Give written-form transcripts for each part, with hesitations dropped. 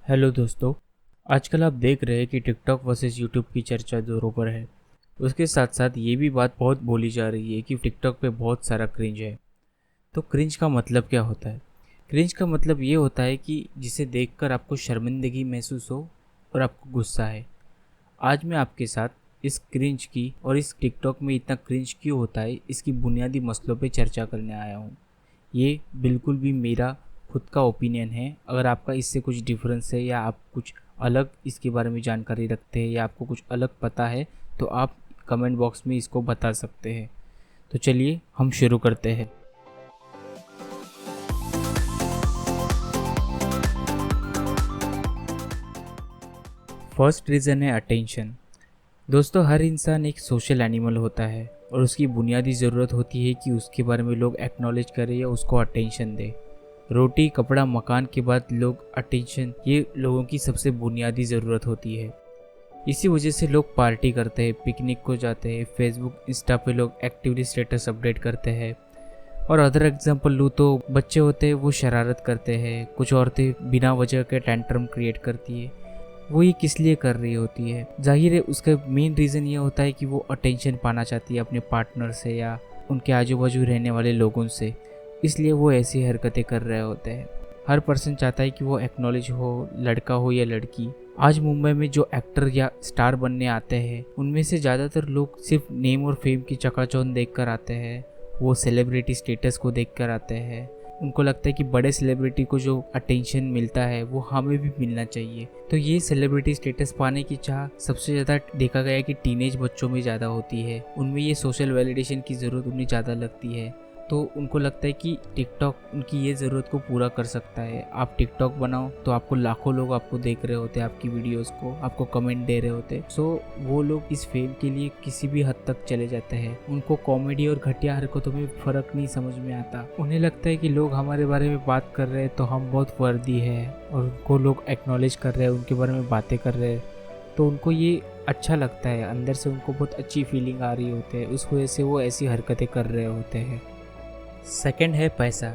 Hello दोस्तों। आजकल आप देख रहे हैं कि टिकटॉक वर्सेस यूट्यूब की चर्चा जोरों पर है। उसके साथ साथ ये भी बात बहुत बोली जा रही है कि टिकटॉक पे बहुत सारा क्रिंज है। तो क्रिंज का मतलब क्या होता है? क्रिंज का मतलब ये होता है कि जिसे देखकर आपको शर्मिंदगी महसूस हो और आपको गुस्सा है। आज मैं आपके साथ इस क्रिंज की और इस टिकटॉक में इतना क्रिंज क्यों होता है इसकी बुनियादी मसलों पे चर्चा करने आया हूँ। ये बिल्कुल भी मेरा खुद का ओपिनियन है। अगर आपका इससे कुछ डिफरेंस है या आप कुछ अलग इसके बारे में जानकारी रखते हैं या आपको कुछ अलग पता है तो आप कमेंट बॉक्स में इसको बता सकते हैं। तो चलिए हम शुरू करते हैं। फर्स्ट रीज़न है अटेंशन। दोस्तों, हर इंसान एक सोशल एनिमल होता है और उसकी बुनियादी ज़रूरत होती है कि उसके बारे में लोग एक्नॉलेज करें या उसको अटेंशन दें। रोटी, कपड़ा, मकान के बाद लोग अटेंशन, ये लोगों की सबसे बुनियादी ज़रूरत होती है। इसी वजह से लोग पार्टी करते हैं, पिकनिक को जाते हैं, फेसबुक, इंस्टा पे लोग एक्टिवली स्टेटस अपडेट करते हैं। और अदर एग्जांपल लूँ तो बच्चे होते हैं वो शरारत करते हैं, कुछ औरतें बिना वजह के टैंट्रम क्रिएट करती है। वो ये किस लिए कर रही होती है? जाहिर है उसका मेन रीज़न ये होता है कि वो अटेंशन पाना चाहती है अपने पार्टनर से या उनके आजू बाजू रहने वाले लोगों से। इसलिए वो ऐसी हरकतें कर रहे होते हैं। हर पर्सन चाहता है कि वो एक्नॉलेज हो, लड़का हो या लड़की। आज मुंबई में जो एक्टर या स्टार बनने आते हैं उनमें से ज़्यादातर लोग सिर्फ नेम और फेम की चकाचौंध देख कर आते हैं। वो सेलिब्रिटी स्टेटस को देख कर आते हैं। उनको लगता है कि बड़े सेलिब्रिटी को जो अटेंशन मिलता है वो हमें भी मिलना चाहिए। तो ये सेलिब्रिटी स्टेटस पाने की चाह सबसे ज़्यादा देखा गया है कि टीनेज बच्चों में ज़्यादा होती है। उनमें ये सोशल वैलिडेशन की ज़रूरत उन्हें ज़्यादा लगती है। तो उनको लगता है कि टिकटॉक उनकी ये ज़रूरत को पूरा कर सकता है। आप टिकटॉक बनाओ तो आपको लाखों लोग आपको देख रहे होते हैं, आपकी वीडियोस को, आपको कमेंट दे रहे होते हैं। सो वो लोग इस फेम के लिए किसी भी हद तक चले जाते हैं। उनको कॉमेडी और घटिया हरकतों में फ़र्क नहीं समझ में आता। उन्हें लगता है कि लोग हमारे बारे में बात कर रहे हैं तो हम बहुत वर्दी है और उनको लोग एक्नॉलेज कर रहे हैं, उनके बारे में बातें कर रहे हैं तो उनको ये अच्छा लगता है। अंदर से उनको बहुत अच्छी फीलिंग आ रही होती है, उस वजह से वो ऐसी हरकतें कर रहे होते हैं। सेकंड है पैसा।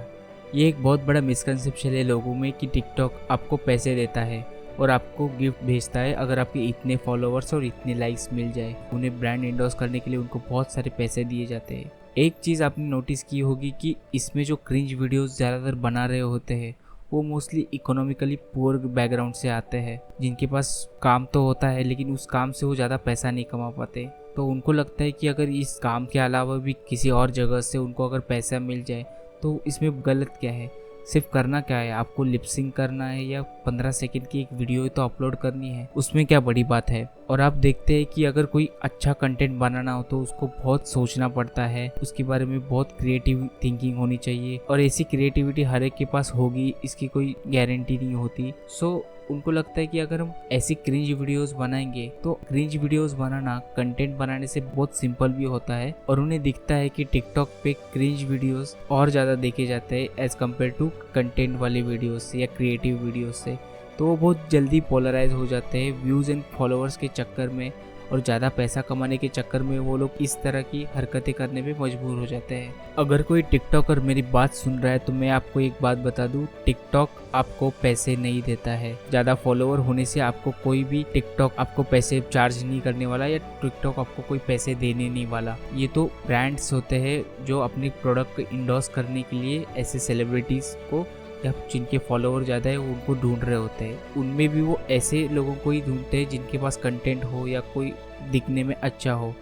ये एक बहुत बड़ा मिसकंसेप्शन है लोगों में कि टिकटॉक आपको पैसे देता है और आपको गिफ्ट भेजता है अगर आपके इतने फॉलोअर्स और इतने लाइक्स मिल जाए। उन्हें ब्रांड एंडोर्स करने के लिए उनको बहुत सारे पैसे दिए जाते हैं। एक चीज़ आपने नोटिस की होगी कि इसमें जो क्रिंज वीडियोस ज़्यादातर बना रहे होते हैं वो मोस्टली इकोनॉमिकली पुअर बैकग्राउंड से आते हैं, जिनके पास काम तो होता है लेकिन उस काम से वो ज़्यादा पैसा नहीं कमा पाते। तो उनको लगता है कि अगर इस काम के अलावा भी किसी और जगह से उनको अगर पैसा मिल जाए तो इसमें गलत क्या है? सिर्फ करना क्या है, आपको लिपसिंग करना है या 15 सेकंड की एक वीडियो तो अपलोड करनी है, उसमें क्या बड़ी बात है? और आप देखते हैं कि अगर कोई अच्छा कंटेंट बनाना हो तो उसको बहुत सोचना पड़ता है, उसके बारे में बहुत क्रिएटिव थिंकिंग होनी चाहिए और ऐसी क्रिएटिविटी हर एक के पास होगी इसकी कोई गारंटी नहीं होती। सो उनको लगता है कि अगर हम ऐसी क्रिंज वीडियोस बनाएंगे तो क्रिंज वीडियोस बनाना कंटेंट बनाने से बहुत सिंपल भी होता है और उन्हें दिखता है कि टिकटॉक पे क्रिंज वीडियोस और ज़्यादा देखे जाते हैं एज़ कम्पेयर टू कंटेंट वाले वीडियोस से या क्रिएटिव वीडियोस से। तो वो बहुत जल्दी पोलराइज हो जाते हैं व्यूज़ एंड फॉलोअर्स के चक्कर में और ज़्यादा पैसा कमाने के चक्कर में वो लोग इस तरह की हरकतें करने में मजबूर हो जाते हैं। अगर कोई टिकटॉकर मेरी बात सुन रहा है तो मैं आपको एक बात बता दूं, टिकटॉक आपको पैसे नहीं देता है। ज़्यादा फॉलोअर होने से आपको कोई भी टिकटॉक आपको पैसे चार्ज नहीं करने वाला या टिकटॉक आपको कोई पैसे देने नहीं वाला। ये तो ब्रांड्स होते हैं जो अपने प्रोडक्ट को इंडोर्स करने के लिए ऐसे सेलिब्रिटीज़ को या जिनके फॉलोअर ज़्यादा है उनको ढूंढ रहे होते हैं। उनमें भी वो ऐसे लोगों को ही ढूंढते हैं जिनके पास कंटेंट हो या कोई दिखने में अच्छा हो।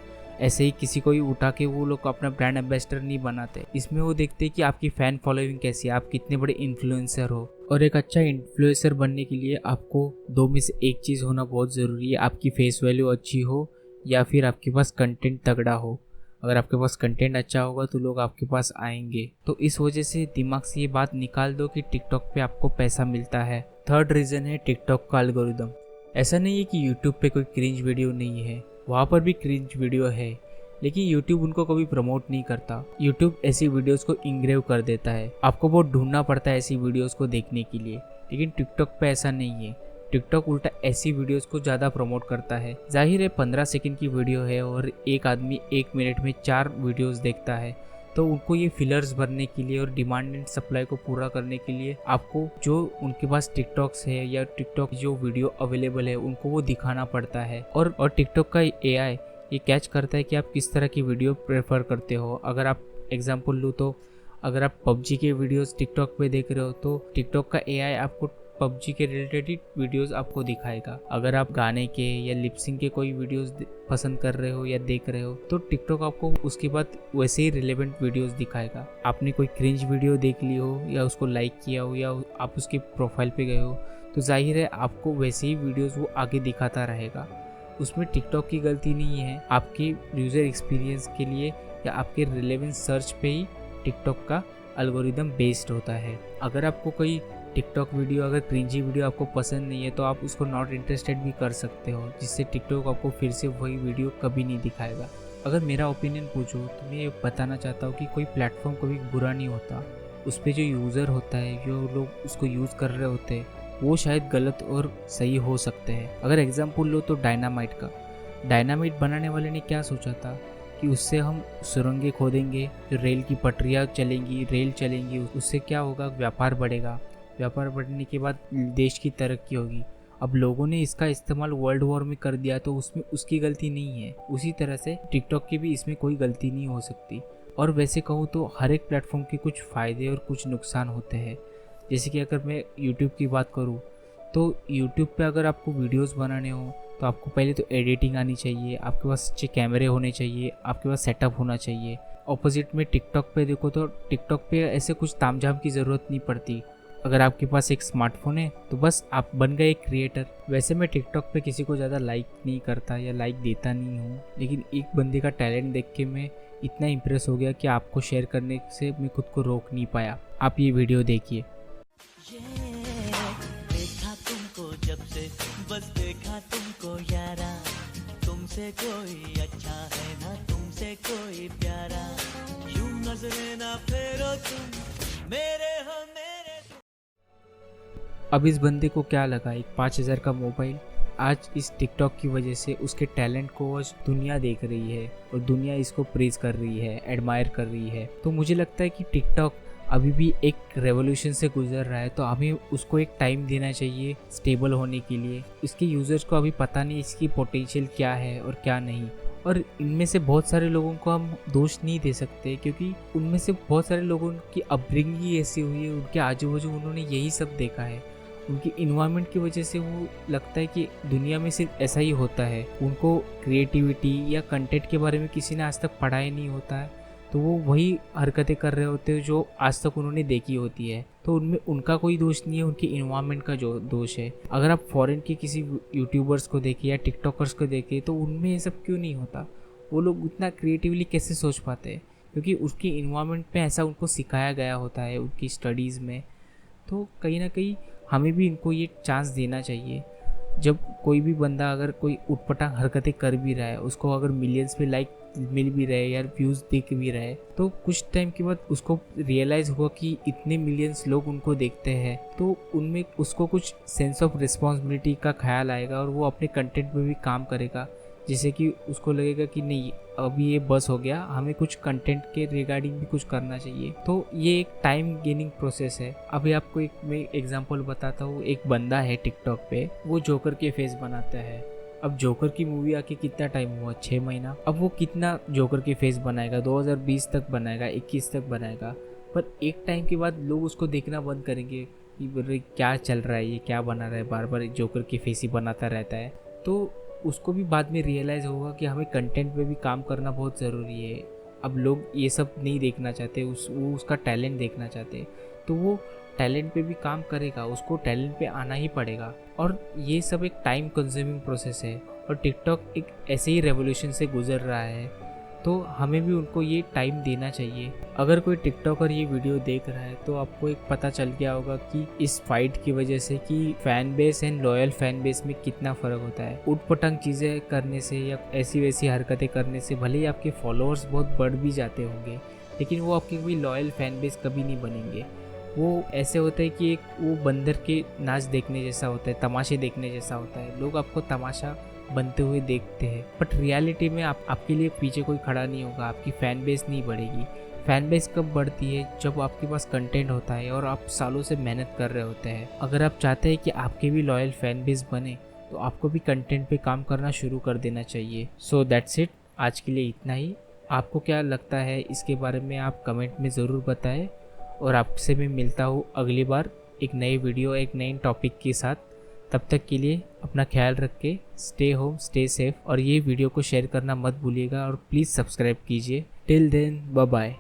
ऐसे ही किसी को ही उठा के वो लोग अपना ब्रांड एम्बेसडर नहीं बनाते। इसमें वो देखते हैं कि आपकी फ़ैन फॉलोइंग कैसी है, आप कितने बड़े इन्फ्लुएंसर हो। और एक अच्छा इन्फ्लुएंसर बनने के लिए आपको दो में से एक चीज़ होना बहुत ज़रूरी है, आपकी फेस वैल्यू अच्छी हो या फिर आपके पास कंटेंट तगड़ा हो। अगर आपके पास कंटेंट अच्छा होगा तो लोग आपके पास आएंगे। तो इस वजह से दिमाग से ये बात निकाल दो कि टिकटॉक पे आपको पैसा मिलता है। थर्ड रीज़न है टिकटॉक का एल्गोरिदम। ऐसा नहीं है कि यूट्यूब पे कोई क्रिंज वीडियो नहीं है, वहाँ पर भी क्रिंज वीडियो है, लेकिन यूट्यूब उनको कभी प्रमोट नहीं करता। यूट्यूब ऐसी वीडियोस को इंग्रेव कर देता है, आपको बहुत ढूंढना पड़ता है ऐसी वीडियोस को देखने के लिए। लेकिन टिकटॉक पे ऐसा नहीं है। टिकटॉक उल्टा ऐसी वीडियोस को ज़्यादा प्रमोट करता है। जाहिर है 15 सेकंड की वीडियो है और एक आदमी 1 मिनट में 4 वीडियोस देखता है, तो उनको ये फिलर्स भरने के लिए और डिमांड एंड सप्लाई को पूरा करने के लिए आपको जो उनके पास टिकटॉक्स है या टिकटॉक जो वीडियो अवेलेबल है उनको वो दिखाना पड़ता है। और टिकटॉक का एआई ये कैच करता है कि आप किस तरह की वीडियो प्रेफर करते हो। अगर आप एग्जांपल लूँ तो अगर आप पबजी के वीडियोस टिकटॉक पे देख रहे हो तो टिकटॉक का एआई आपको पबजी के रिलेटेड वीडियोस आपको दिखाएगा। अगर आप गाने के या लिपसिंग के कोई वीडियोस पसंद कर रहे हो या देख रहे हो तो टिकटॉक आपको उसके बाद वैसे ही रिलेवेंट वीडियोस दिखाएगा। आपने कोई क्रिंज वीडियो देख ली हो या उसको लाइक किया हो या आप उसके प्रोफाइल पे गए हो तो जाहिर है आपको वैसे ही वीडियोस वो आगे दिखाता रहेगा। उसमें टिकटॉक की गलती नहीं है, आपके यूज़र एक्सपीरियंस के लिए या आपके रिलेवेंस सर्च पे ही टिकटॉक का एल्गोरिदम बेस्ड होता है। अगर आपको कोई टिकटॉक वीडियो अगर क्रिंजी वीडियो आपको पसंद नहीं है तो आप उसको नॉट इंटरेस्टेड भी कर सकते हो, जिससे टिकटॉक आपको फिर से वही वीडियो कभी नहीं दिखाएगा। अगर मेरा ओपिनियन पूछो तो मैं ये बताना चाहता हूँ कि कोई प्लेटफॉर्म कभी बुरा नहीं होता। उस पर जो यूज़र होता है, जो लोग उसको यूज़ कर रहे होते हैं, वो शायद गलत और सही हो सकते हैं। अगर एग्जाम्पल लो तो डायनामाइट का, डायनामाइट बनाने वाले ने क्या सोचा था कि उससे हम सुरंगें खोदेंगे, जो रेल की पटरियाँ चलेंगी, रेल चलेंगी, उससे क्या होगा, व्यापार बढ़ेगा, व्यापार बढ़ने के बाद देश की तरक्की होगी। अब लोगों ने इसका इस्तेमाल वर्ल्ड वॉर में कर दिया तो उसमें उसकी गलती नहीं है। उसी तरह से टिकटॉक की भी इसमें कोई गलती नहीं हो सकती। और वैसे कहूँ तो हर एक प्लेटफॉर्म के कुछ फ़ायदे और कुछ नुकसान होते हैं। जैसे कि अगर मैं यूट्यूब की बात करूँ तो यूट्यूब पे अगर आपको वीडियोस बनाने हो तो आपको पहले तो एडिटिंग आनी चाहिए, आपके पास अच्छे कैमरे होने चाहिए, आपके पास सेटअप होना चाहिए। ऑपोजिट में टिकटॉक पे देखो तो टिकटॉक पे ऐसे कुछ तामझाम की ज़रूरत नहीं पड़ती। अगर आपके पास एक स्मार्टफोन है तो बस आप बन गए एक क्रिएटर। वैसे मैं टिकटॉक पे किसी को ज़्यादा लाइक नहीं करता या लाइक देता नहीं हूँ, लेकिन एक बंदे का टैलेंट देख के मैं इतना इम्प्रेस हो गया कि आपको शेयर करने से मैं खुद को रोक नहीं पाया। आप ये वीडियो देखिए। देखा तुमको जब से, बस देखा तुमको यारा, तुमसे कोई अच्छा है ना तुमसे कोई प्यारा, यूं नजरें ना फेरो तुम मेरे हो मेरे। अब इस बंदे को क्या लगा, एक 5000 का मोबाइल, आज इस टिकटॉक की वजह से उसके टैलेंट को आज दुनिया देख रही है और दुनिया इसको प्रेज कर रही है, एडमायर कर रही है। तो मुझे लगता है कि टिकटॉक अभी भी एक रेवोल्यूशन से गुजर रहा है, तो हमें उसको एक टाइम देना चाहिए स्टेबल होने के लिए। इसके यूज़र्स को अभी पता नहीं इसकी पोटेंशियल क्या है और क्या नहीं। और इनमें से बहुत सारे लोगों को हम दोष नहीं दे सकते, क्योंकि उनमें से बहुत सारे लोगों की अपब्रिंगिंग ऐसी हुई है, उनके आजू बाजू उन्होंने यही सब देखा है। उनकी इन्वायरमेंट की वजह से वो लगता है कि दुनिया में सिर्फ ऐसा ही होता है। उनको क्रिएटिविटी या कंटेंट के बारे में किसी ने आज तक पढ़ा ही नहीं होता है, तो वो वही हरकतें कर रहे होते हैं जो आज तक उन्होंने देखी होती है। तो उनमें उनका कोई दोष नहीं है, उनकी इन्वायरमेंट का जो दोष है। अगर आप फॉरेन के किसी यूट्यूबर्स को देखें या टिकटॉकर्स को देखें तो उनमें ये सब क्यों नहीं होता, वो लोग उतना क्रिएटिवली कैसे सोच पाते हैं, क्योंकि उसकी इन्वायरमेंट में ऐसा उनको सिखाया गया होता है उनकी स्टडीज़ में। तो कहीं ना कहीं हमें भी इनको ये चांस देना चाहिए। जब कोई भी बंदा अगर कोई उटपटांग हरकतें कर भी रहा है, उसको अगर मिलियंस पे लाइक मिल भी रहे या व्यूज़ देख भी रहे, तो कुछ टाइम के बाद उसको रियलाइज़ हुआ कि इतने मिलियंस लोग उनको देखते हैं, तो उनमें उसको कुछ सेंस ऑफ रिस्पॉन्सिबिलिटी का ख्याल आएगा और वो अपने कंटेंट में भी काम करेगा। जैसे कि उसको लगेगा कि नहीं अभी ये बस हो गया, हमें कुछ कंटेंट के रिगार्डिंग भी कुछ करना चाहिए। तो ये एक टाइम गेनिंग प्रोसेस है। अभी आपको एक मैं एग्जांपल बताता हूँ। एक बंदा है टिकटॉक पे, वो जोकर के फेस बनाता है। अब जोकर की मूवी आके कितना टाइम हुआ, 6 महीना। अब वो कितना जोकर के फेस बनाएगा, 2020 तक बनाएगा, 21 तक बनाएगा। पर एक टाइम के बाद लोग उसको देखना बंद करेंगे कि क्या चल रहा है, ये क्या बना रहा है, बार बार जोकर के फेस ही बनाता रहता है। तो उसको भी बाद में रियलाइज़ होगा कि हमें कंटेंट पे भी काम करना बहुत ज़रूरी है। अब लोग ये सब नहीं देखना चाहते, वो उसका टैलेंट देखना चाहते, तो वो टैलेंट पे भी काम करेगा, उसको टैलेंट पे आना ही पड़ेगा। और ये सब एक टाइम कंज्यूमिंग प्रोसेस है और टिकटॉक एक ऐसे ही रेवोल्यूशन से गुजर रहा है, तो हमें भी उनको ये टाइम देना चाहिए। अगर कोई टिकटॉकर ये वीडियो देख रहा है तो आपको एक पता चल गया होगा कि इस फाइट की वजह से कि fan base and loyal fan base में कितना फ़र्क होता है। उटपटांग चीज़ें करने से या ऐसी वैसी हरकतें करने से भले ही आपके फॉलोअर्स बहुत बढ़ भी जाते होंगे, लेकिन वो आपके कोई लॉयल फैन बेस कभी नहीं बनेंगे। वो ऐसे होता है कि एक वो बंदर के नाच देखने जैसा होता है, तमाशे देखने जैसा होता है। लोग आपको तमाशा बनते हुए देखते हैं, बट रियलिटी में आपके लिए पीछे कोई खड़ा नहीं होगा, आपकी फ़ैन बेस नहीं बढ़ेगी। फैन बेस कब बढ़ती है? जब आपके पास कंटेंट होता है और आप सालों से मेहनत कर रहे होते हैं। अगर आप चाहते हैं कि आपके भी लॉयल फैन बेस बने तो आपको भी कंटेंट पे काम करना शुरू कर देना चाहिए। सो दैट्स इट, आज के लिए इतना ही। आपको क्या लगता है इसके बारे में आप कमेंट में ज़रूर बताएं, और आपसे मैं मिलता हूँ अगली बार एक नई वीडियो एक नई टॉपिक के साथ। तब तक के लिए अपना ख्याल रख के स्टे होम, स्टे सेफ, और ये वीडियो को शेयर करना मत भूलिएगा और प्लीज़ सब्सक्राइब कीजिए। Till then, bye bye.